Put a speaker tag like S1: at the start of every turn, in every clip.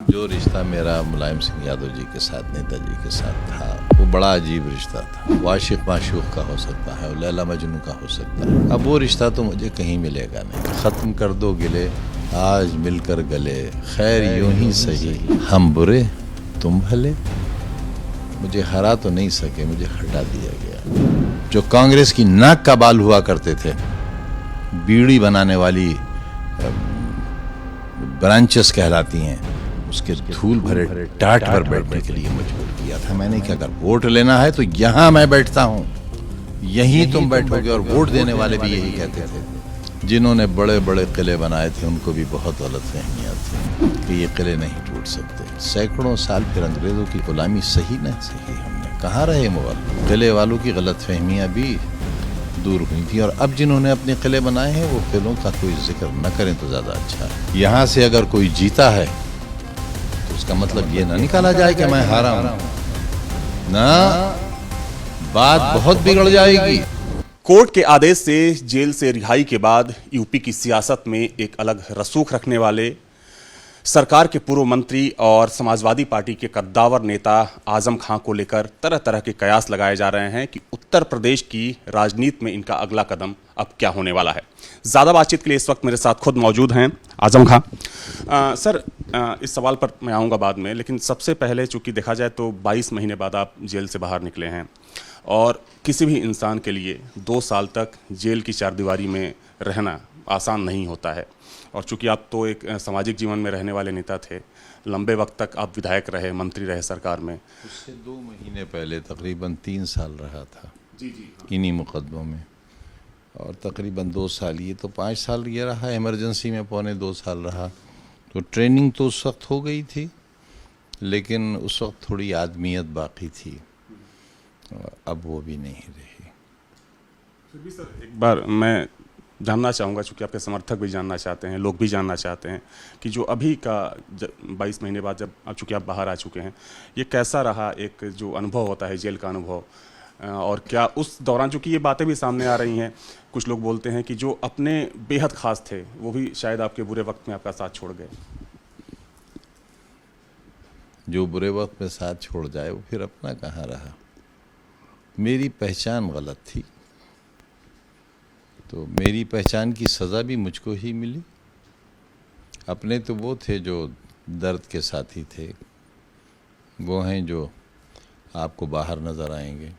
S1: जो रिश्ता मेरा मुलायम सिंह यादव जी के साथ, नेताजी के साथ था, वो बड़ा अजीब रिश्ता था। वो आशिक माशूक का हो सकता है, वो लैला मजनू का हो सकता है। अब वो रिश्ता तो मुझे कहीं मिलेगा नहीं। ख़त्म कर दो गिले, आज मिलकर गले, खैर यूं ही सही, हम बुरे तुम भले। मुझे हरा तो नहीं सके, मुझे हटा दिया गया। जो कांग्रेस की नाक का बाल हुआ करते थे, बीड़ी बनाने वाली ब्रांचेस कहलाती हैं, उसके धूल भरे टाट पर बैठने के लिए मजबूर किया था मैंने कि अगर वोट लेना है तो यहां मैं बैठता हूं, यहीं तुम बैठोगे। और वोट देने वाले भी यही कहते थे। जिन्होंने बड़े बड़े किले बनाए थे उनको भी बहुत गलतफहमियां थी कि ये किले नहीं टूट सकते। सैकड़ों साल फिर अंग्रेजों की गुलामी सही न सही, हमने कहाँ रहे मुगल। किले वालों की गलतफहमियां भी दूर हुई थी। और अब जिन्होंने अपने किले बनाए हैं वो किलों का कोई जिक्र न करें तो ज्यादा अच्छा है। यहां से अगर कोई जीता है तो उसका मतलब ये ना निकाला जाए कि मैं हारा हूं, ना, बात बहुत बिगड़ जाएगी।
S2: कोर्ट के आदेश से जेल से रिहाई के बाद यूपी की सियासत में एक अलग रसूख रखने वाले सरकार के पूर्व मंत्री और समाजवादी पार्टी के कद्दावर नेता आजम खां को लेकर तरह तरह के कयास लगाए जा रहे हैं कि उत्तर प्रदेश की राजनीति में इनका अगला कदम अब क्या होने वाला है। ज़्यादा बातचीत के लिए इस वक्त मेरे साथ खुद मौजूद हैं आजम खां। सर, इस सवाल पर मैं आऊँगा बाद में, लेकिन सबसे पहले चूँकि देखा जाए तो 22 महीने बाद आप जेल से बाहर निकले हैं और किसी भी इंसान के लिए 2 साल तक जेल की चारदीवारी में रहना आसान नहीं होता है। और चूंकि आप तो एक सामाजिक जीवन में रहने वाले नेता थे, लंबे वक्त तक आप विधायक रहे, मंत्री रहे सरकार में।
S1: उससे 2 महीने पहले तकरीबन 3 साल रहा था
S2: जी जी हाँ।
S1: इन्हीं मुकदमों में, और तकरीबन 2 साल, ये तो 5 साल ये रहा, इमरजेंसी में 2.25 साल रहा। तो ट्रेनिंग तो उस वक्त हो गई थी, लेकिन उस वक्त थोड़ी आदमियत बाकी थी, अब वो भी नहीं रही।
S2: फिर भी सर एक बार मैं जानना चाहूँगा, चूँकि आपके समर्थक भी जानना चाहते हैं, लोग भी जानना चाहते हैं कि जो अभी का 22 महीने बाद जब चूँकि आप बाहर आ चुके हैं, ये कैसा रहा एक जो अनुभव होता है जेल का अनुभव। और क्या उस दौरान, चूँकि ये बातें भी सामने आ रही हैं, कुछ लोग बोलते हैं कि जो अपने बेहद खास थे वो भी शायद आपके बुरे वक्त में आपका साथ छोड़ गए।
S1: जो बुरे वक्त में साथ छोड़ जाए वो फिर अपना कहाँ रहा। मेरी पहचान गलत थी, तो मेरी पहचान की सज़ा भी मुझको ही मिली। अपने तो वो थे जो दर्द के साथी थे, वो हैं जो आपको बाहर नज़र आएंगे,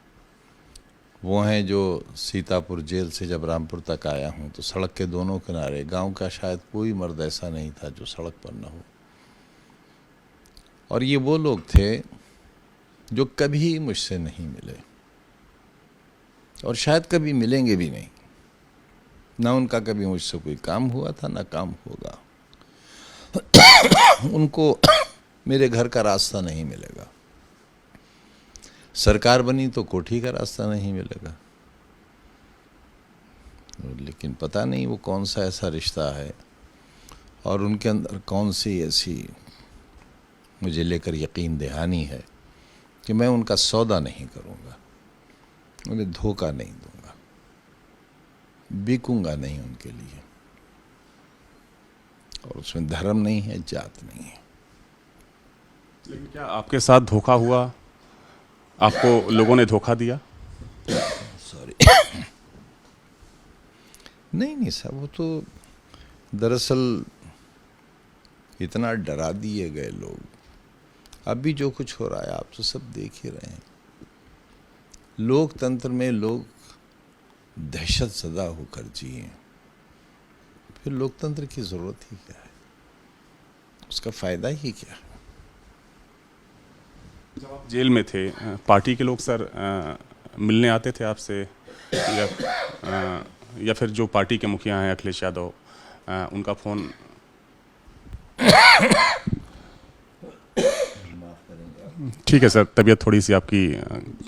S1: वो हैं जो सीतापुर जेल से जब रामपुर तक आया हूँ तो सड़क के दोनों किनारे, गांव का शायद कोई मर्द ऐसा नहीं था जो सड़क पर न हो। और ये वो लोग थे जो कभी मुझसे नहीं मिले और शायद कभी मिलेंगे भी नहीं। ना उनका कभी मुझसे कोई काम हुआ था, ना काम होगा। उनको मेरे घर का रास्ता नहीं मिलेगा, सरकार बनी तो कोठी का रास्ता नहीं मिलेगा। लेकिन पता नहीं वो कौन सा ऐसा रिश्ता है और उनके अंदर कौन सी ऐसी मुझे लेकर यकीन दहानी है कि मैं उनका सौदा नहीं करूँगा, उन्हें धोखा नहीं दूंगा, बिकूंगा नहीं उनके लिए। और उसमें धर्म नहीं है, जात नहीं है।
S2: लेकिन क्या आपके साथ धोखा हुआ? आपको लोगों ने धोखा दिया?
S1: सॉरी नहीं साहब, वो तो दरअसल इतना डरा दिए गए लोग। अभी जो कुछ हो रहा है आप तो सब देख ही रहे हैं। लोकतंत्र में लोग दहशत ज़दा होकर जिए, फिर लोकतंत्र की ज़रूरत ही क्या है, उसका फ़ायदा ही क्या है।
S2: जब आप जेल में थे, पार्टी के लोग सर मिलने आते थे आपसे, या फिर जो पार्टी के मुखिया हैं अखिलेश यादव, उनका फ़ोन? ठीक है सर, तबीयत थोड़ी सी आपकी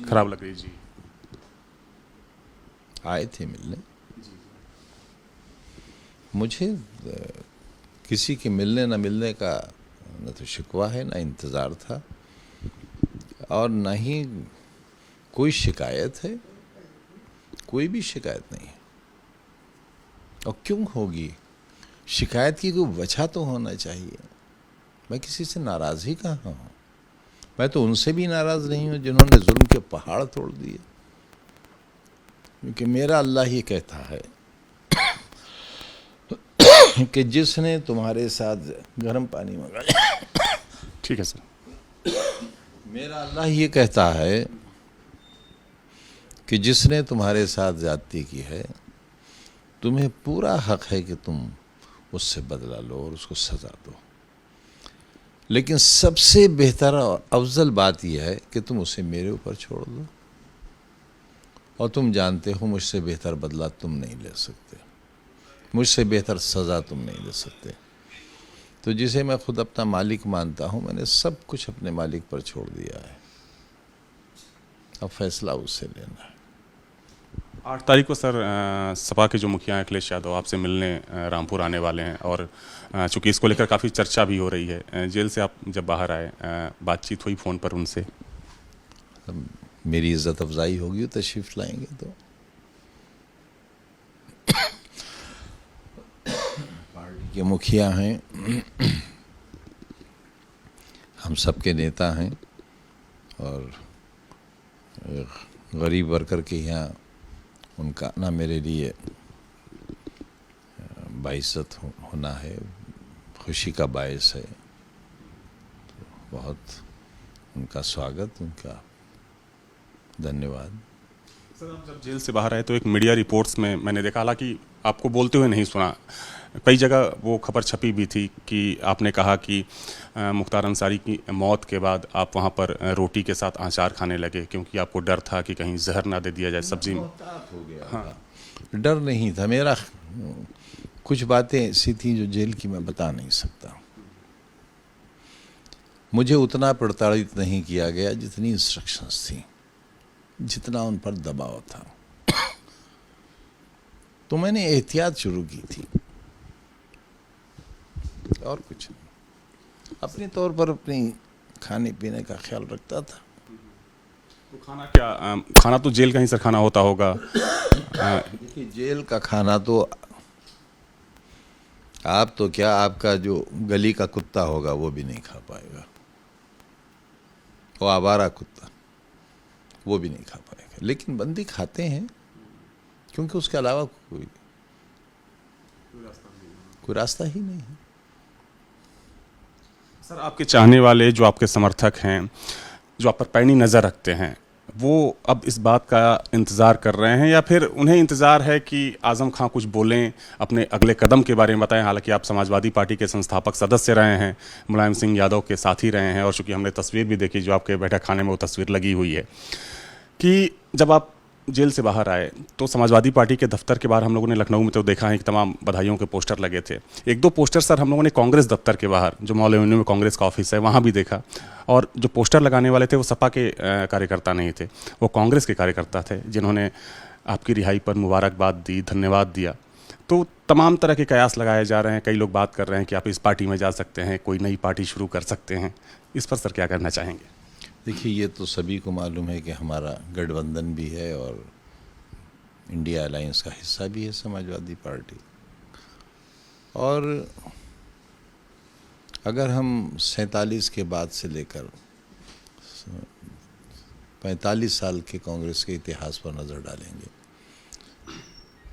S2: ख़राब लग रही। जी,
S1: आए थे मिलने। मुझे किसी के मिलने न मिलने का न तो शिकवा है, न इंतज़ार था, और न ही कोई शिकायत है। कोई भी शिकायत नहीं है। और क्यों होगी शिकायत की? कोई वजह तो होना चाहिए। मैं किसी से नाराज़ ही कहाँ हूँ। मैं तो उनसे भी नाराज़ नहीं हूँ जिन्होंने जुल्म के पहाड़ तोड़ दिए, क्योंकि मेरा अल्लाह ये कहता है कि जिसने तुम्हारे साथ गर्म पानी मंगाया,
S2: ठीक है सर।
S1: मेरा अल्लाह ये कहता है कि जिसने तुम्हारे साथ ज्यादती की है, तुम्हें पूरा हक है कि तुम उससे बदला लो और उसको सजा दो। लेकिन सबसे बेहतर और अफजल बात यह है कि तुम उसे मेरे ऊपर छोड़ दो, और तुम जानते हो मुझसे बेहतर बदला तुम नहीं ले सकते, मुझसे बेहतर सज़ा तुम नहीं दे सकते। तो जिसे मैं खुद अपना मालिक मानता हूँ, मैंने सब कुछ अपने मालिक पर छोड़ दिया है, अब फैसला उससे लेना है।
S2: 8 तारीख को सर सपा के जो मुखिया हैं अखिलेश यादव आपसे मिलने रामपुर आने वाले हैं, और चूंकि इसको लेकर काफ़ी चर्चा भी हो रही है। जेल से आप जब बाहर आए, बातचीत हुई फ़ोन पर उनसे?
S1: मेरी इज्जत अफजाई होगी, तशरीफ लाएंगे तो। पार्टी के मुखिया हैं, हम सबके नेता हैं, और गरीब वर्कर के यहाँ उनका आना मेरे लिए बाइज्जत होना है, खुशी का बायस है। तो बहुत उनका स्वागत, उनका धन्यवाद।
S2: सर आप जब जेल से बाहर आए तो एक मीडिया रिपोर्ट्स में मैंने देखा, हालांकि आपको बोलते हुए नहीं सुना, कई जगह वो खबर छपी भी थी कि आपने कहा कि मुख्तार अंसारी की मौत के बाद आप वहाँ पर रोटी के साथ अचार खाने लगे, क्योंकि आपको डर था कि कहीं जहर ना दे दिया जाए सब्जी में।
S1: हो गया। हाँ, डर नहीं था मेरा। कुछ बातें ऐसी थी जो जेल की मैं बता नहीं सकता। मुझे उतना प्रताड़ित नहीं किया गया जितनी इंस्ट्रक्शंस थी, जितना उन पर दबाव था। तो मैंने एहतियात शुरू की थी, और कुछ नहीं। अपने तौर पर अपनी खाने पीने का ख्याल रखता था।
S2: तो खाना क्या, खाना तो जेल का ही सर खाना होता होगा।
S1: देखिए, जेल का खाना तो आप तो क्या, आपका जो गली का कुत्ता होगा वो भी नहीं खा पाएगा, वो आवारा कुत्ता, वो भी नहीं खा पाएगा। लेकिन बंदी खाते हैं, क्योंकि उसके अलावा कोई रास्ता ही नहीं है।
S2: सर आपके चाहने वाले, जो आपके समर्थक हैं, जो आप पर पैनी नज़र रखते हैं, वो अब इस बात का इंतज़ार कर रहे हैं, या फिर उन्हें इंतज़ार है कि आज़म खां कुछ बोलें, अपने अगले कदम के बारे में बताएं? हालांकि आप समाजवादी पार्टी के संस्थापक सदस्य रहे हैं, मुलायम सिंह यादव के साथी रहे हैं, और चूँकि हमने तस्वीर भी देखी जो आपके बैठक खाने में वो तस्वीर लगी हुई है, कि जब आप जेल से बाहर आए तो समाजवादी पार्टी के दफ्तर के बाहर हम लोगों ने लखनऊ में तो देखा है कि तमाम बधाइयों के पोस्टर लगे थे। एक दो पोस्टर सर हम लोगों ने कांग्रेस दफ्तर के बाहर, जो मॉल एवेन्यू में कांग्रेस का ऑफिस है, वहाँ भी देखा, और जो पोस्टर लगाने वाले थे वो सपा के कार्यकर्ता नहीं थे, वो कांग्रेस के कार्यकर्ता थे, जिन्होंने आपकी रिहाई पर मुबारकबाद दी, धन्यवाद दिया। तो तमाम तरह के कयास लगाए जा रहे हैं, कई लोग बात कर रहे हैं कि आप इस पार्टी में जा सकते हैं, कोई नई पार्टी शुरू कर सकते हैं। इस पर सर क्या करना चाहेंगे?
S1: देखिए, ये तो सभी को मालूम है कि हमारा गठबंधन भी है और इंडिया अलायंस का हिस्सा भी है समाजवादी पार्टी। और अगर हम 47 के बाद से लेकर 45 साल के कांग्रेस के इतिहास पर नज़र डालेंगे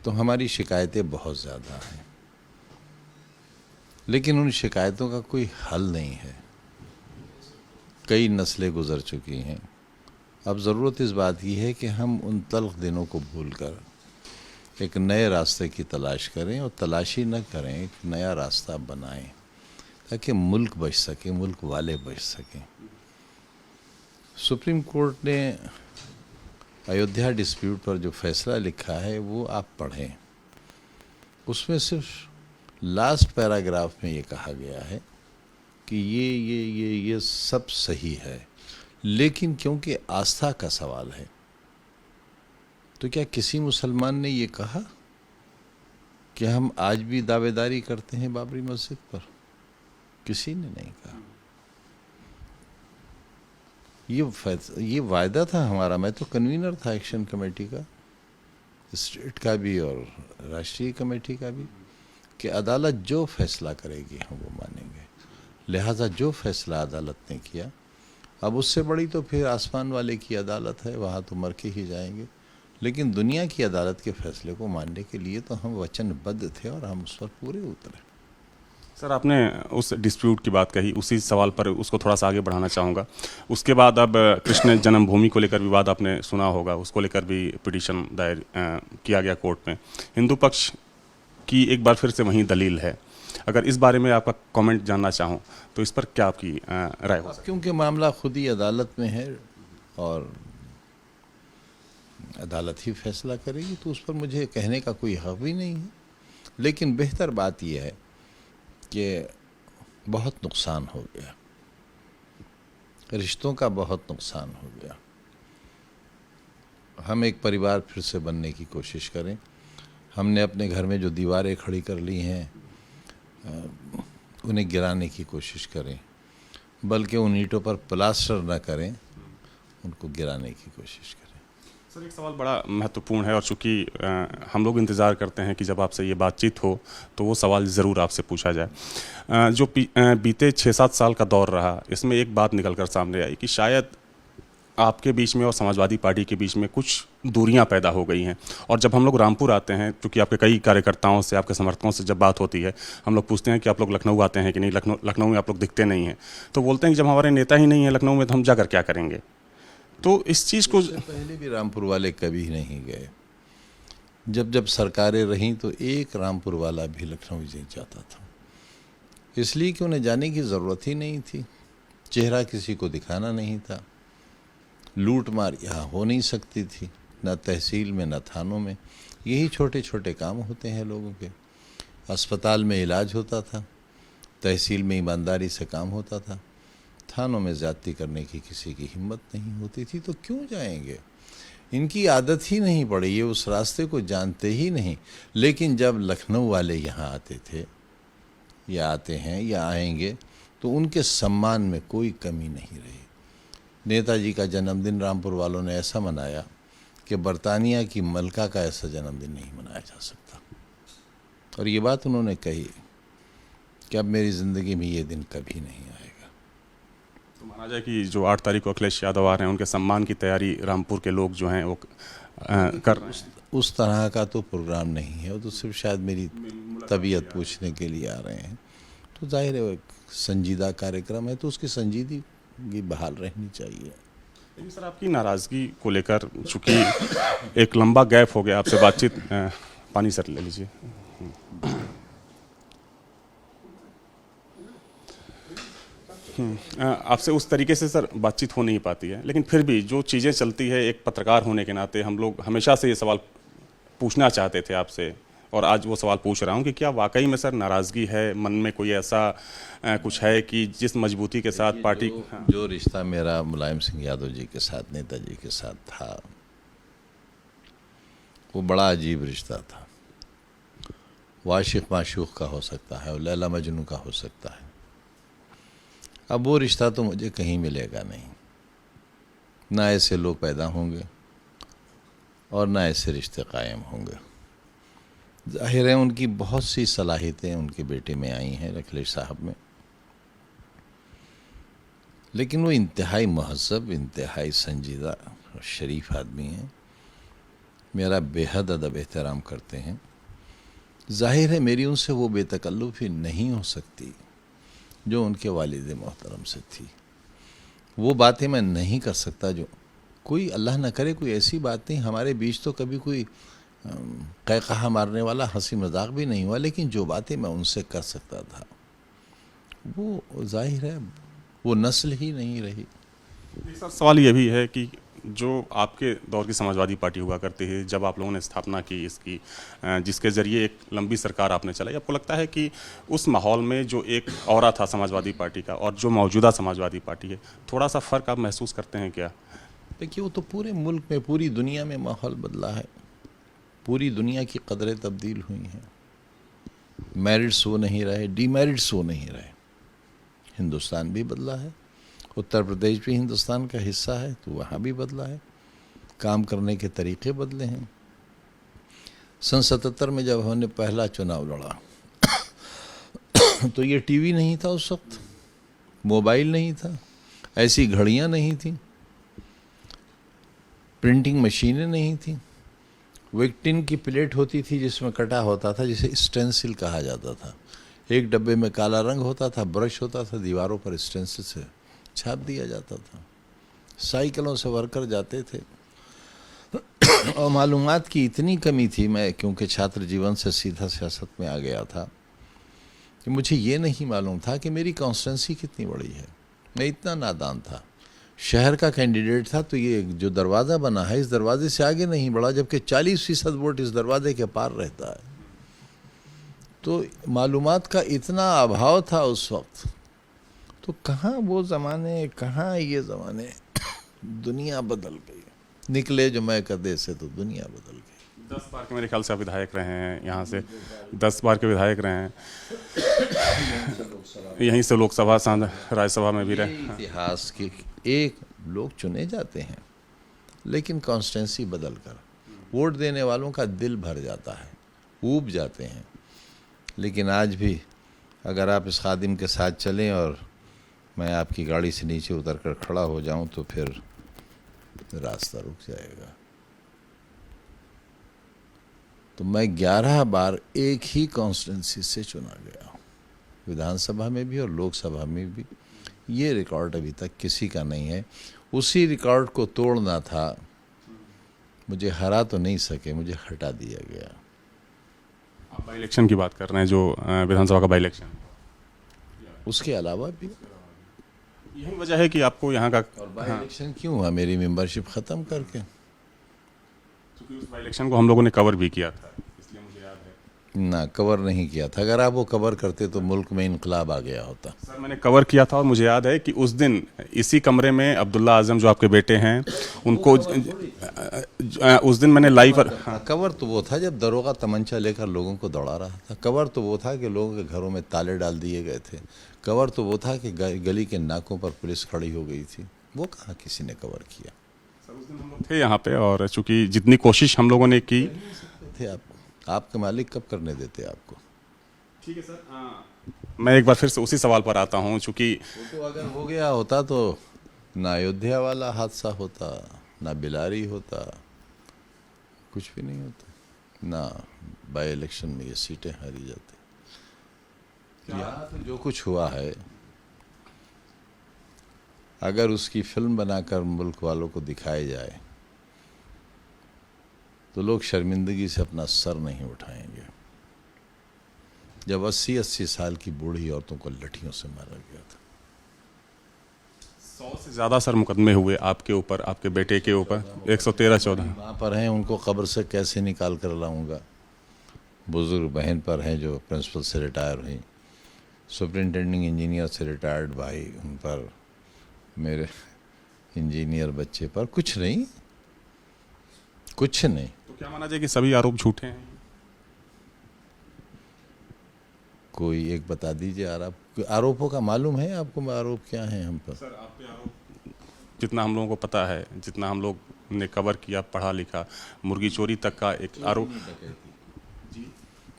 S1: तो हमारी शिकायतें बहुत ज़्यादा हैं, लेकिन उन शिकायतों का कोई हल नहीं है। कई नस्लें गुजर चुकी हैं। अब ज़रूरत इस बात की है कि हम उन तल्ख दिनों को भूलकर एक नए रास्ते की तलाश करें, और तलाशी न करें, एक नया रास्ता बनाएं, ताकि मुल्क बच सके, मुल्क वाले बच सकें। सुप्रीम कोर्ट ने अयोध्या डिस्प्यूट पर जो फैसला लिखा है वो आप पढ़ें। उसमें सिर्फ लास्ट पैराग्राफ में ये कहा गया है कि ये सब सही है, लेकिन क्योंकि आस्था का सवाल है, तो क्या किसी मुसलमान ने ये कहा कि हम आज भी दावेदारी करते हैं बाबरी मस्जिद पर? किसी ने नहीं कहा। ये वायदा था हमारा, मैं तो कन्वीनर था एक्शन कमेटी का, स्टेट का भी और राष्ट्रीय कमेटी का भी, कि अदालत जो फैसला करेगी हम वो मानेंगे। लिहाजा जो फैसला अदालत ने किया, अब उससे बड़ी तो फिर आसमान वाले की अदालत है, वहाँ तो मर के ही जाएंगे। लेकिन दुनिया की अदालत के फैसले को मानने के लिए तो हम वचनबद्ध थे और हम उस पर पूरे उतरे।
S2: सर, आपने उस डिस्प्यूट की बात कही, उसी सवाल पर उसको थोड़ा सा आगे बढ़ाना चाहूँगा। उसके बाद अब कृष्ण जन्मभूमि को लेकर विवाद आपने सुना होगा, उसको लेकर भी पिटीशन दायर किया गया कोर्ट में। हिंदू पक्ष की एक बार फिर से वही दलील है। अगर इस बारे में आपका कमेंट जानना चाहूँ तो इस पर क्या आपकी राय हो सकती है?
S1: क्योंकि मामला खुद ही अदालत में है और अदालत ही फैसला करेगी, तो उस पर मुझे कहने का कोई हक भी नहीं है। लेकिन बेहतर बात यह है कि बहुत नुकसान हो गया, रिश्तों का बहुत नुकसान हो गया। हम एक परिवार फिर से बनने की कोशिश करें। हमने अपने घर में जो दीवारें खड़ी कर ली हैं उन्हें गिराने की कोशिश करें, बल्कि उन ईंटों पर प्लास्टर न करें, उनको गिराने की कोशिश करें।
S2: सर, एक सवाल बड़ा महत्वपूर्ण है और चूंकि हम लोग इंतज़ार करते हैं कि जब आपसे ये बातचीत हो तो वो सवाल ज़रूर आपसे पूछा जाए। जो बीते 6-7 साल का दौर रहा, इसमें एक बात निकल कर सामने आई कि शायद आपके बीच में और समाजवादी पार्टी के बीच में कुछ दूरियां पैदा हो गई हैं। और जब हम लोग रामपुर आते हैं, क्योंकि आपके कई कार्यकर्ताओं से, आपके समर्थकों से जब बात होती है, हम लोग पूछते हैं कि आप लोग लखनऊ आते हैं कि नहीं, लखनऊ में आप लोग दिखते नहीं हैं। तो बोलते हैं कि जब हमारे नेता ही नहीं है लखनऊ में तो हम जाकर क्या करेंगे। तो इस चीज़ को
S1: पहले भी रामपुर वाले कभी नहीं गए। जब जब सरकारें रहीं तो एक रामपुर वाला भी लखनऊ नहीं जाता था, इसलिए कि उन्हें जाने की ज़रूरत ही नहीं थी। चेहरा किसी को दिखाना नहीं था। लूट मार यहाँ हो नहीं सकती थी, न तहसील में न थानों में। यही छोटे छोटे काम होते हैं लोगों के। अस्पताल में इलाज होता था, तहसील में ईमानदारी से काम होता था, थानों में ज़्यादती करने की किसी की हिम्मत नहीं होती थी। तो क्यों जाएंगे? इनकी आदत ही नहीं पड़ी, ये उस रास्ते को जानते ही नहीं। लेकिन जब लखनऊ वाले यहाँ आते थे या आते हैं या आएंगे तो उनके सम्मान में कोई कमी नहीं रही। नेताजी का जन्मदिन रामपुर वालों ने ऐसा मनाया कि बरतानिया की मलका का ऐसा जन्मदिन नहीं मनाया जा सकता। और ये बात उन्होंने कही कि अब मेरी ज़िंदगी में ये दिन कभी नहीं आएगा।
S2: तो माना जाए कि जो 8 तारीख को अखिलेश यादव आ रहे हैं, उनके सम्मान की तैयारी रामपुर के लोग जो हैं वो कर रहे हैं।
S1: उस तरह का तो प्रोग्राम नहीं है, वो तो सिर्फ शायद मेरी तबीयत पूछने के लिए आ रहे हैं। तो जाहिर है वो एक संजीदा कार्यक्रम है, तो उसकी संजीदगी बहाल रहनी चाहिए।
S2: लेकिन सर, आपकी नाराज़गी को लेकर चूँकि एक लंबा गैप हो गया आपसे बातचीत, पानी सर ले लीजिए। आपसे उस तरीके से सर बातचीत हो नहीं पाती है, लेकिन फिर भी जो चीज़ें चलती है, एक पत्रकार होने के नाते हम लोग हमेशा से ये सवाल पूछना चाहते थे आपसे, और आज वो सवाल पूछ रहा हूँ कि क्या वाकई में सर नाराज़गी है, मन में कोई ऐसा कुछ है कि जिस मजबूती के साथ पार्टी
S1: जो रिश्ता मेरा मुलायम सिंह यादव जी के साथ, नेताजी के साथ था, वो बड़ा अजीब रिश्ता था। वो आशिक माशूक का हो सकता है और लैला मजनू का हो सकता है। अब वो रिश्ता तो मुझे कहीं मिलेगा नहीं। ना ऐसे लोग पैदा होंगे और ना ऐसे रिश्ते कायम होंगे। जाहिर है उनकी बहुत सी सलाहियतें उनके बेटे में आई हैं, अखिलेश साहब में, लेकिन वो इंतहाई महज़ब, इंतहाई संजीदा और शरीफ आदमी हैं। मेरा बेहद अदब एहतराम करते हैं। जाहिर है मेरी उनसे वो बेतकल्लुफ़ी नहीं हो सकती जो उनके वालिद मोहतरम से थी। वो बातें मैं नहीं कर सकता जो कोई, अल्लाह न करे कोई ऐसी बात नहीं। हमारे बीच तो कभी कोई कहकहा मारने वाला हंसी मजाक भी नहीं हुआ, लेकिन जो बातें मैं उनसे कर सकता था वो जाहिर है वो नस्ल ही नहीं रही।
S2: सर, सवाल ये भी है कि जो आपके दौर की समाजवादी पार्टी हुआ करती है, जब आप लोगों ने स्थापना की इसकी, जिसके ज़रिए एक लंबी सरकार आपने चलाई, आपको लगता है कि उस माहौल में जो एक ऑरा था समाजवादी पार्टी का और जो मौजूदा समाजवादी पार्टी है, थोड़ा सा फ़र्क आप महसूस करते हैं क्या?
S1: देखिए, वो तो पूरे मुल्क में, पूरी दुनिया में माहौल बदला है। पूरी दुनिया की कदरें तब्दील हुई हैं। मेरिट्स वो नहीं रहे, डीमेरिट्स वो नहीं रहे। हिंदुस्तान भी बदला है, उत्तर प्रदेश भी हिंदुस्तान का हिस्सा है तो वहाँ भी बदला है। काम करने के तरीक़े बदले हैं। सन 77 में जब हमने पहला चुनाव लड़ा तो ये टीवी नहीं था उस वक्त, मोबाइल नहीं था, ऐसी घड़ियां नहीं थी, प्रिंटिंग मशीनें नहीं थी। वो एक टिन की प्लेट होती थी जिसमें कटा होता था, जिसे स्टेंसिल कहा जाता था। एक डब्बे में काला रंग होता था, ब्रश होता था, दीवारों पर स्टेंसिल से छाप दिया जाता था। साइकिलों से वर्कर जाते थे और मालूमात की इतनी कमी थी, मैं क्योंकि छात्र जीवन से सीधा सियासत में आ गया था, कि मुझे ये नहीं मालूम था कि मेरी कॉन्स्टिट्यूंसी कितनी बड़ी है। मैं इतना नादान था। शहर का कैंडिडेट था, तो ये जो दरवाज़ा बना है इस दरवाजे से आगे नहीं बढ़ा, जबकि 40% वोट इस दरवाजे के पार रहता है। तो मालूमात का इतना अभाव था उस वक्त। तो कहाँ वो ज़माने, कहाँ ये ज़माने। दुनिया बदल गई। निकले जो मैं कदे से तो दुनिया बदल गई।
S2: 10 बार के मेरे ख्याल से आप विधायक रहे हैं, यहाँ से 10 बार के विधायक रहे हैं, यहीं से लोकसभा राज्यसभा में भी रहे।
S1: इतिहास के एक लोग चुने जाते हैं, लेकिन कॉन्स्टिट्यूंसी बदल कर वोट देने वालों का दिल भर जाता है, ऊब जाते हैं। लेकिन आज भी अगर आप इस खादिम के साथ चलें और मैं आपकी गाड़ी से नीचे उतर कर खड़ा हो जाऊं तो फिर रास्ता रुक जाएगा। तो मैं 11 बार एक ही कॉन्स्टिट्यूंसी से चुना गया, विधानसभा में भी और लोकसभा में भी। ये रिकॉर्ड अभी तक किसी का नहीं है। उसी रिकॉर्ड को तोड़ना था। मुझे हरा तो नहीं सके, मुझे हटा दिया गया।
S2: आप बाई इलेक्शन की बात कर रहे हैं, जो विधानसभा का बाई इलेक्शन,
S1: उसके अलावा भी
S2: यही वजह है कि आपको यहाँ का
S1: और बाई इलेक्शन क्यों हुआ? मेरी मेंबरशिप ख़त्म करके।
S2: क्योंकि उस बाई इलेक्शन को हम लोगों ने कवर भी किया था, इसलिए मुझे याद है।
S1: ना, कवर नहीं किया था। अगर आप वो कवर करते तो मुल्क में इनकलाब आ गया होता।
S2: सर मैंने कवर किया था और मुझे याद है कि उस दिन इसी कमरे में अब्दुल्ला आजम जो आपके बेटे हैं उनको उस दिन मैंने लाइव
S1: कवर तो वो था जब दरोगा तमंचा लेकर लोगों को दौड़ा रहा था। कवर तो वो था कि लोगों के घरों में ताले डाल दिए गए थे। कवर तो वो था कि गली के नाकों पर पुलिस खड़ी हो गई थी। वो कहाँ किसी ने कवर किया?
S2: सर उस दिन हम लोग थे यहाँ पे, और चूंकि जितनी कोशिश हम लोगों ने की
S1: थे आपके मालिक कब करने देते आपको?
S2: ठीक है सर, मैं एक बार फिर से उसी सवाल पर आता हूँ। चूंकि
S1: तो अगर हो गया होता तो ना अयोध्या वाला हादसा होता, ना बिलारी होता, कुछ भी नहीं होता, ना बाई इलेक्शन में ये सीटें हारी जाती। यहाँ तो जो कुछ हुआ है, अगर उसकी फिल्म बनाकर मुल्क वालों को दिखाई जाए तो लोग शर्मिंदगी से अपना सर नहीं उठाएंगे। जब 80-80 साल की बूढ़ी औरतों को लठियों से मारा गया था।
S2: 100 से ज़्यादा सर मुकदमे हुए आपके ऊपर, आपके बेटे के ऊपर। 113-14
S1: वहाँ पर हैं, उनको कब्र से कैसे निकाल कर लाऊंगा? बुजुर्ग बहन पर हैं जो प्रिंसिपल से रिटायर हुई, सुपरिंटेंडिंग इंजीनियर से रिटायर्ड भाई, उन पर, मेरे इंजीनियर बच्चे पर कुछ नहीं, कुछ नहीं।
S2: तो क्या माना जाए कि सभी आरोप झूठे हैं?
S1: कोई एक बता दीजिए आरोपों का मालूम है आपको? आरोप क्या है हम पर?
S2: सर आप पे आरोप जितना हम लोगों को पता है, जितना हम लोग ने कवर किया, पढ़ा लिखा, मुर्गी चोरी तक का एक आरोप।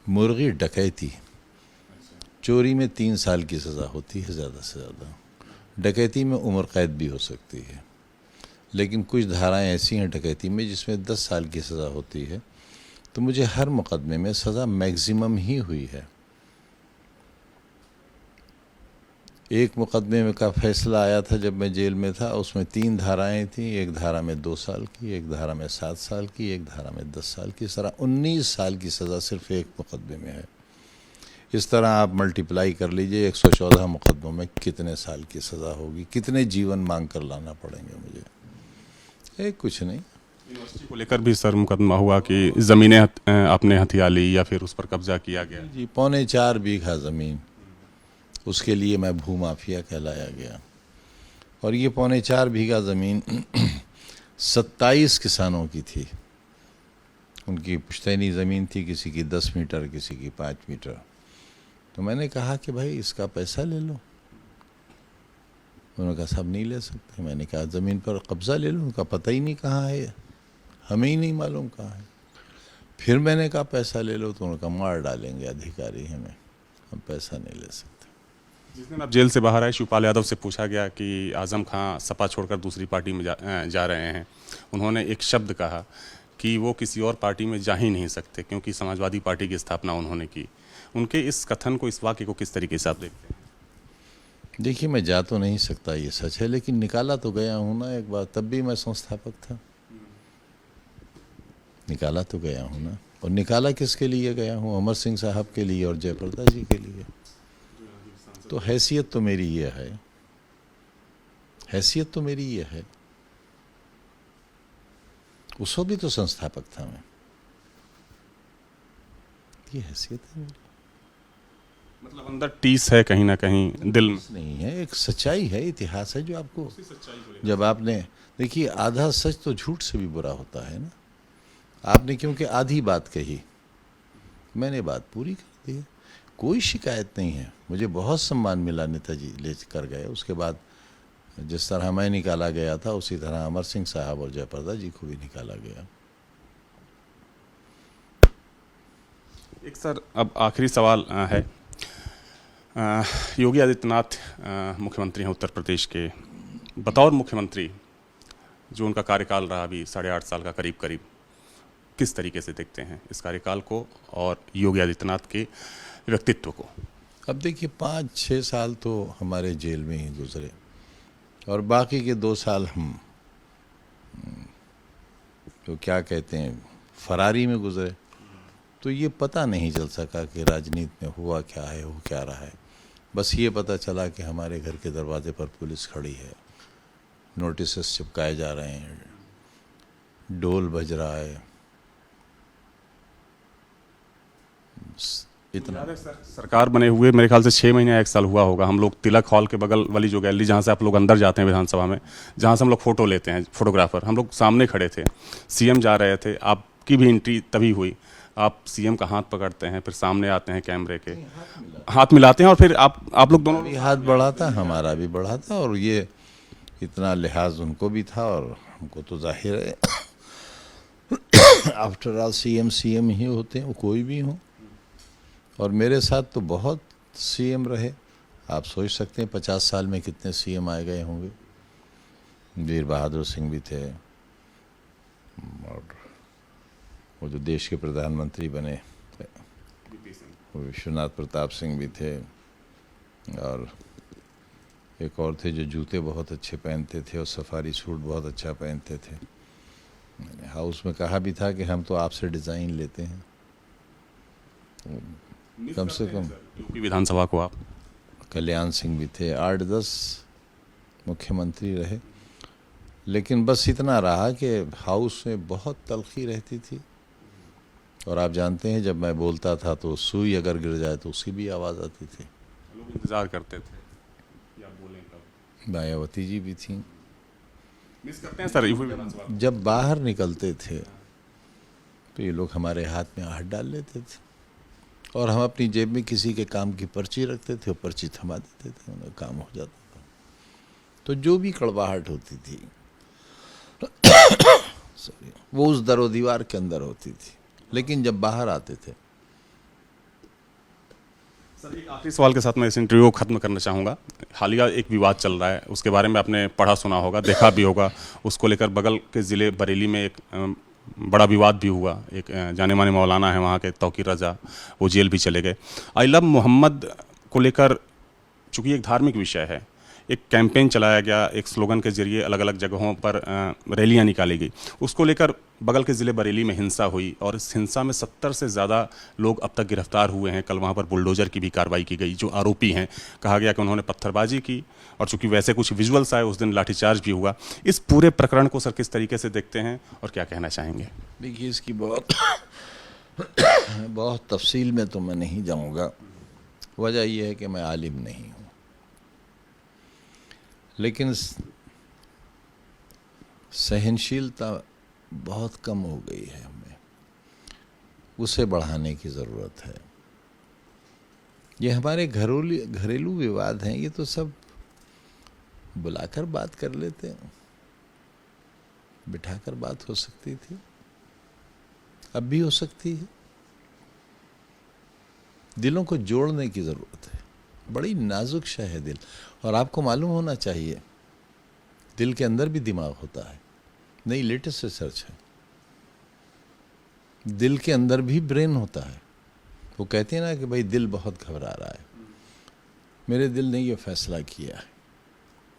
S1: मुर्गी डकैती, चोरी में 3 साल की सज़ा होती है ज़्यादा से ज़्यादा। डकैती में उम्र कैद भी हो सकती है, लेकिन कुछ धाराएं ऐसी हैं डकैती में जिसमें 10 साल की सज़ा होती है। तो मुझे हर मुकदमे में सज़ा मैक्सिमम ही हुई है। एक मुकदमे में का फैसला आया था जब मैं जेल में था, उसमें 3 धाराएं थीं। एक धारा में 2 साल की, एक धारा में 7 साल की, एक धारा में 10 साल की। इस तरह 19 साल की सज़ा सिर्फ एक मुकदमे में है। इस तरह आप मल्टीप्लाई कर लीजिए 114 मुकदमों में कितने साल की सज़ा होगी, कितने जीवन मांग कर लाना पड़ेंगे मुझे? कुछ नहीं।
S2: यूनिवर्सिटी को लेकर भी सर मुकदमा हुआ कि ज़मीनें आपने हथिया ली या फिर उस पर कब्जा किया गया।
S1: जी, 4.25 बीघा ज़मीन, उसके लिए मैं भूमाफिया कहलाया गया। और ये 4.25 बीघा ज़मीन 27 किसानों की थी। उनकी पुश्तैनी ज़मीन थी, किसी की 10 मीटर, किसी की 5 मीटर। तो मैंने कहा कि भाई इसका पैसा ले लो। उन्होंने कहा साहब नहीं ले सकते। मैंने कहा ज़मीन पर कब्ज़ा ले लो। उनका पता ही नहीं कहाँ है, हमें ही नहीं मालूम कहाँ है। फिर मैंने कहा पैसा ले लो, तो उन्होंने कहा मार डालेंगे अधिकारी हमें, हम पैसा नहीं ले सकते।
S2: जिस दिन आप जेल से बाहर आए, शिवपाल यादव से पूछा गया कि आजम खां सपा छोड़कर दूसरी पार्टी में जा रहे हैं। उन्होंने एक शब्द कहा कि वो किसी और पार्टी में जा ही नहीं सकते क्योंकि समाजवादी पार्टी की स्थापना उन्होंने की। उनके इस कथन को, इस वाक्य को किस तरीके से आप देखते हैं?
S1: देखिए, मैं जा तो नहीं सकता, ये सच है, लेकिन निकाला तो गया हूँ ना एक बार, तब भी मैं संस्थापक था। निकाला तो गया हूँ ना, और निकाला किसके लिए गया हूँ? अमर सिंह साहब के लिए और जयप्रदा जी के लिए। तो हैसियत तो मेरी ये है, हैसियत तो मेरी ये है। उस वक्त भी तो संस्थापक था मैं, ये हैसियत है मेरी।
S2: मतलब अंदर टीस है कहीं ना कहीं दिल में?
S1: नहीं है, एक सच्चाई है, इतिहास है जो आपको, जब आपने, देखिए, आधा सच तो झूठ से भी बुरा होता है ना। आपने क्योंकि आधी बात कही, मैंने बात पूरी कर दी, कोई शिकायत नहीं है। मुझे बहुत सम्मान मिला, नेताजी ले कर गए। उसके बाद जिस तरह मैं निकाला गया था उसी तरह अमर सिंह साहब और जयप्रदा जी को भी निकाला गया।
S2: एक सर, अब आखिरी सवाल है। योगी आदित्यनाथ मुख्यमंत्री हैं उत्तर प्रदेश के। बतौर मुख्यमंत्री जो उनका कार्यकाल रहा अभी 8.5 साल का करीब करीब, किस तरीके से देखते हैं इस कार्यकाल को और योगी आदित्यनाथ के व्यक्तित्व को?
S1: अब देखिए, 5-6 साल तो हमारे जेल में ही गुजरे और बाकी के 2 साल हम तो क्या कहते हैं, फरारी में गुजरे। तो ये पता नहीं चल सका कि राजनीति में हुआ क्या है, हो क्या रहा है। बस ये पता चला कि हमारे घर के दरवाजे पर पुलिस खड़ी है, नोटिस चिपकाए जा रहे हैं, ढोल बज रहा है, इतना।
S2: सरकार बने हुए मेरे ख्याल से 6 महीने या 1 साल हुआ होगा। हम लोग तिलक हॉल के बगल वाली जो गैलरी जहाँ से आप लोग अंदर जाते हैं विधानसभा में, जहाँ से हम लोग फोटो लेते हैं, फोटोग्राफर, हम लोग सामने खड़े थे। सीएम जा रहे थे, आपकी भी एंट्री तभी हुई। आप सीएम का हाथ पकड़ते हैं, फिर सामने आते हैं कैमरे के, हाथ मिलाते हैं और फिर आप लोग दोनों
S1: भी हाथ बढ़ा था, हमारा भी बढ़ा था, और ये इतना लिहाज उनको भी था और हमको तो जाहिर है आफ्टर ऑल सीएम ही होते हैं, वो कोई भी हो। और मेरे साथ तो बहुत सीएम रहे। आप सोच सकते हैं 50 साल में कितने सीएम आए गए होंगे। वीर बहादुर सिंह भी थे, और वो जो देश के प्रधानमंत्री बने वो विश्वनाथ प्रताप सिंह भी थे, और एक और थे जो जूते बहुत अच्छे पहनते थे और सफारी सूट बहुत अच्छा पहनते थे। मैंने हाउस में कहा भी था कि हम तो आपसे डिज़ाइन लेते हैं। कम से कम
S2: यूपी विधानसभा को आप?
S1: कल्याण सिंह भी थे, 8-10 मुख्यमंत्री रहे, लेकिन बस इतना रहा कि हाउस में बहुत तलखी रहती थी। और आप जानते हैं, जब मैं बोलता था तो सुई अगर गिर जाए तो उसकी भी आवाज़ आती थी।
S2: लोग इंतजार करते थे कि आप बोलें कब।
S1: मायावती जी भी थी।
S2: मिस करते हैं सर यूपी विधानसभा?
S1: जब बाहर निकलते थे तो ये लोग हमारे हाथ में हाथ डाल लेते थे, और हम अपनी जेब में किसी के काम की पर्ची रखते थे और पर्ची थमा देते थे, उन्हें काम हो जाता था। तो जो भी कड़वाहट होती थी वो उस दरो दीवार के अंदर होती थी, लेकिन जब बाहर आते थे।
S2: सर, एक आखिरी सवाल के साथ मैं इस इंटरव्यू को खत्म करना चाहूँगा। हालिया एक विवाद चल रहा है, उसके बारे में आपने पढ़ा सुना होगा, देखा भी होगा। उसको लेकर बगल के ज़िले बरेली में एक बड़ा विवाद भी हुआ। एक जाने माने मौलाना है वहाँ के, तौकीर रजा, वो जेल भी चले गए। आई लव मोहम्मद को लेकर, चूँकि एक धार्मिक विषय है, एक कैंपेन चलाया गया, एक स्लोगन के जरिए अलग अलग जगहों पर रैलियां निकाली गई। उसको लेकर बगल के ज़िले बरेली में हिंसा हुई और इस हिंसा में 70 से ज़्यादा लोग अब तक गिरफ्तार हुए हैं। कल वहाँ पर बुलडोजर की भी कार्रवाई की गई। जो आरोपी हैं, कहा गया कि उन्होंने पत्थरबाजी की, और चूंकि वैसे कुछ विजुअल्स आए, उस दिन लाठीचार्ज भी हुआ। इस पूरे प्रकरण को सर किस तरीके से देखते हैं और क्या कहना चाहेंगे?
S1: देखिए, इसकी बहुत तफसील में तो मैं नहीं जाऊँगा। वजह यह है कि मैं आलिम नहीं हूँ, लेकिन सहनशीलता बहुत कम हो गई है हमें, उसे बढ़ाने की ज़रूरत है। ये हमारे घरेलू विवाद हैं, ये तो सब बुलाकर बात कर लेते हैं, बिठाकर बात हो सकती थी, अब भी हो सकती है। दिलों को जोड़ने की ज़रूरत है, बड़ी नाजुक शय है दिल। और आपको मालूम होना चाहिए दिल के अंदर भी दिमाग होता है। नई लेटेस्ट रिसर्च है, दिल के अंदर भी ब्रेन होता है। वो कहते हैं ना कि भाई दिल बहुत घबरा रहा है, मेरे दिल ने ये फैसला किया है।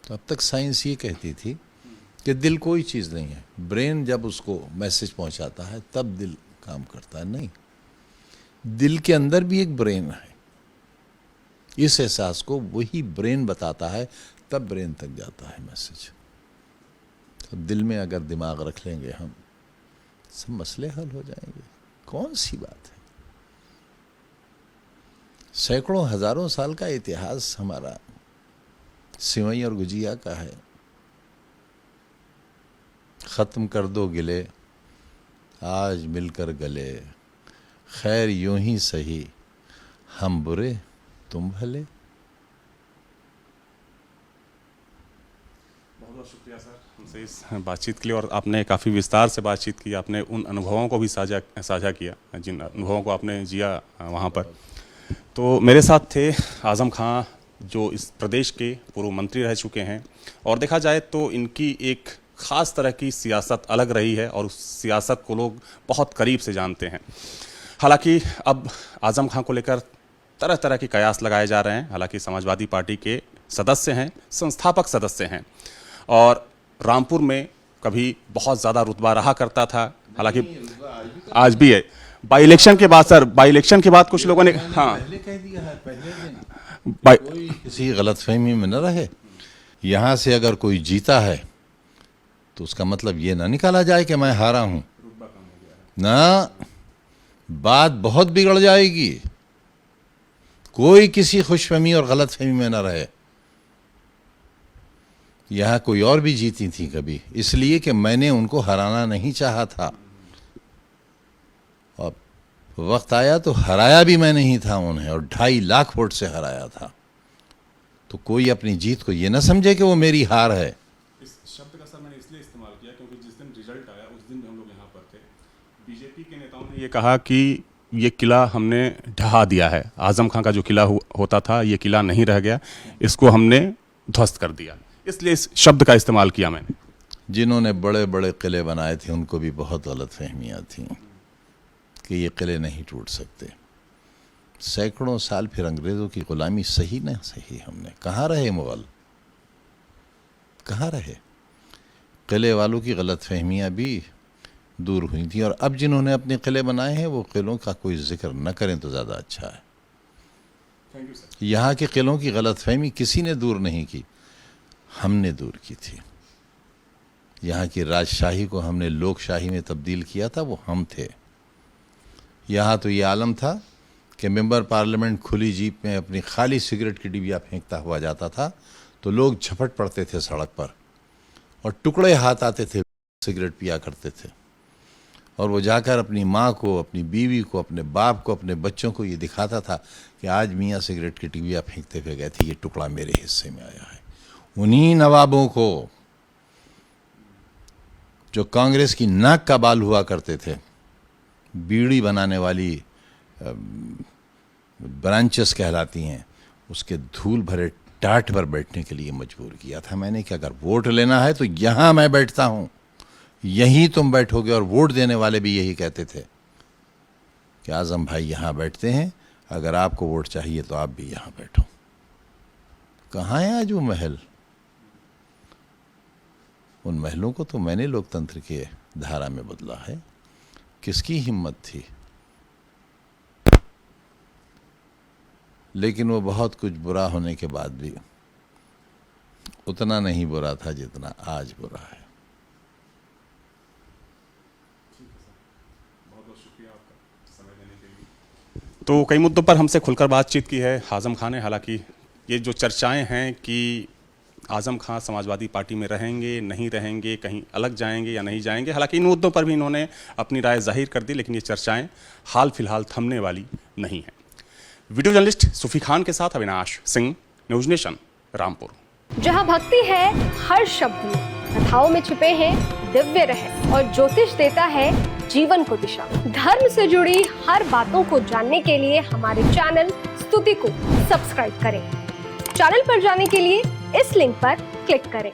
S1: तो अब तक साइंस ये कहती थी कि दिल कोई चीज़ नहीं है, ब्रेन जब उसको मैसेज पहुंचाता है तब दिल काम करता है। नहीं, दिल के अंदर भी एक ब्रेन है। इस एहसास को वही ब्रेन बताता है, तब ब्रेन तक जाता है मैसेज। तो दिल में अगर दिमाग रख लेंगे हम, सब मसले हल हो जाएंगे। कौन सी बात है। सैकड़ों हजारों साल का इतिहास हमारा सिवई और गुजिया का है। खत्म कर दो गिले आज मिलकर गले, खैर यूं ही सही हम बुरे तुम भले।
S2: बहुत बहुत शुक्रिया सर हमसे इस बातचीत के लिए, और आपने काफ़ी विस्तार से बातचीत की। आपने उन अनुभवों को भी साझा किया जिन अनुभवों को आपने जिया वहाँ पर। तो मेरे साथ थे आज़म खां, जो इस प्रदेश के पूर्व मंत्री रह चुके हैं, और देखा जाए तो इनकी एक ख़ास तरह की सियासत अलग रही है और उस सियासत को लोग बहुत करीब से जानते हैं। हालांकि अब आज़म खां को लेकर तरह तरह के कयास लगाए जा रहे हैं। हालांकि समाजवादी पार्टी के सदस्य हैं, संस्थापक सदस्य हैं, और रामपुर में कभी बहुत ज़्यादा रुतबा रहा करता था। हालांकि आज भी है। बाई इलेक्शन के बाद सर, बाई इलेक्शन के बाद कुछ लोगों ने
S1: पहले कह दिया है, पहले दिन कोई किसी गलतफहमी में न रहे। यहाँ से अगर कोई जीता है तो उसका मतलब ये ना निकाला जाए कि मैं हारा हूँ ना, बात बहुत बिगड़ जाएगी। कोई किसी खुशफहमी और गलतफहमी में ना रहे। यहाँ कोई और भी जीती थी कभी, इसलिए कि मैंने उनको हराना नहीं चाहा था, और वक्त आया तो हराया भी मैं नहीं था उन्हें, और 2.5 लाख वोट से हराया था। तो कोई अपनी जीत को ये ना समझे कि वो मेरी हार है।
S2: इस शब्द का सर मैंने इसलिए इस्तेमाल किया क्योंकि जिस दिन रिजल्ट आया उस दिन हम लोग यहाँ पर थे। बीजेपी के नेताओं ने ये कहा कि ये किला हमने ढहा दिया है, आज़म खां का जो किला होता था ये किला नहीं रह गया, इसको हमने ध्वस्त कर दिया। इसलिए इस शब्द का इस्तेमाल किया मैंने।
S1: जिन्होंने बड़े बड़े किले बनाए थे उनको भी बहुत गलतफहमियाँ थीं कि ये किले नहीं टूट सकते। सैकड़ों साल फिर अंग्रेज़ों की ग़ुलामी सही न सही हमने। कहाँ रहे मुग़ल, कहाँ रहे। किले वालों की गलतफहमियाँ भी दूर हुई थी, और अब जिन्होंने अपने किले बनाए हैं वो किलों का कोई जिक्र न करें तो ज़्यादा अच्छा है।
S2: Thank you sir.
S1: यहाँ के किलों की गलतफहमी किसी ने दूर नहीं की, हमने दूर की थी। यहाँ की राजशाही को हमने लोकशाही में तब्दील किया था, वो हम थे। यहाँ तो ये आलम था कि मेंबर पार्लियामेंट खुली जीप में अपनी खाली सिगरेट की डिबिया फेंकता हुआ जाता था तो लोग झपट पड़ते थे सड़क पर, और टुकड़े हाथ आते थे, सिगरेट पिया करते थे, और वो जाकर अपनी माँ को, अपनी बीवी को, अपने बाप को, अपने बच्चों को ये दिखाता था कि आज मियाँ सिगरेट की डिबिया फेंकते हुए गए थे, ये टुकड़ा मेरे हिस्से में आया है। उन्हीं नवाबों को जो कांग्रेस की नाक का बाल हुआ करते थे, बीड़ी बनाने वाली ब्रांचेस कहलाती हैं, उसके धूल भरे टाट पर बैठने के लिए मजबूर किया था मैंने कि अगर वोट लेना है तो यहाँ मैं बैठता हूँ, यहीं तुम बैठोगे। और वोट देने वाले भी यही कहते थे कि आज़म भाई यहाँ बैठते हैं, अगर आपको वोट चाहिए तो आप भी यहाँ बैठो। कहाँ है आज वो महल? उन महलों को तो मैंने लोकतंत्र के धारा में बदला है। किसकी हिम्मत थी? लेकिन वो बहुत कुछ बुरा होने के बाद भी उतना नहीं बुरा था जितना आज बुरा है।
S2: तो कई मुद्दों पर हमसे खुलकर बातचीत की है आज़म खां ने। हालांकि ये जो चर्चाएं हैं कि आज़म खां समाजवादी पार्टी में रहेंगे, नहीं रहेंगे, कहीं अलग जाएंगे या नहीं जाएंगे, हालांकि इन मुद्दों पर भी इन्होंने अपनी राय जाहिर कर दी, लेकिन ये चर्चाएं हाल फिलहाल थमने वाली नहीं हैं। वीडियो जर्नलिस्ट सूफी खान के साथ अविनाश सिंह, न्यूज नेशन, रामपुर।
S3: जहां भक्ति है हर शब्द में, कथाओं में छिपे हैं दिव्य रहस्य, और ज्योतिष देता है जीवन को दिशा। धर्म से जुड़ी हर बातों को जानने के लिए हमारे चैनल प्रस्तुति को सब्सक्राइब करें। चैनल पर जाने के लिए इस लिंक पर क्लिक करें।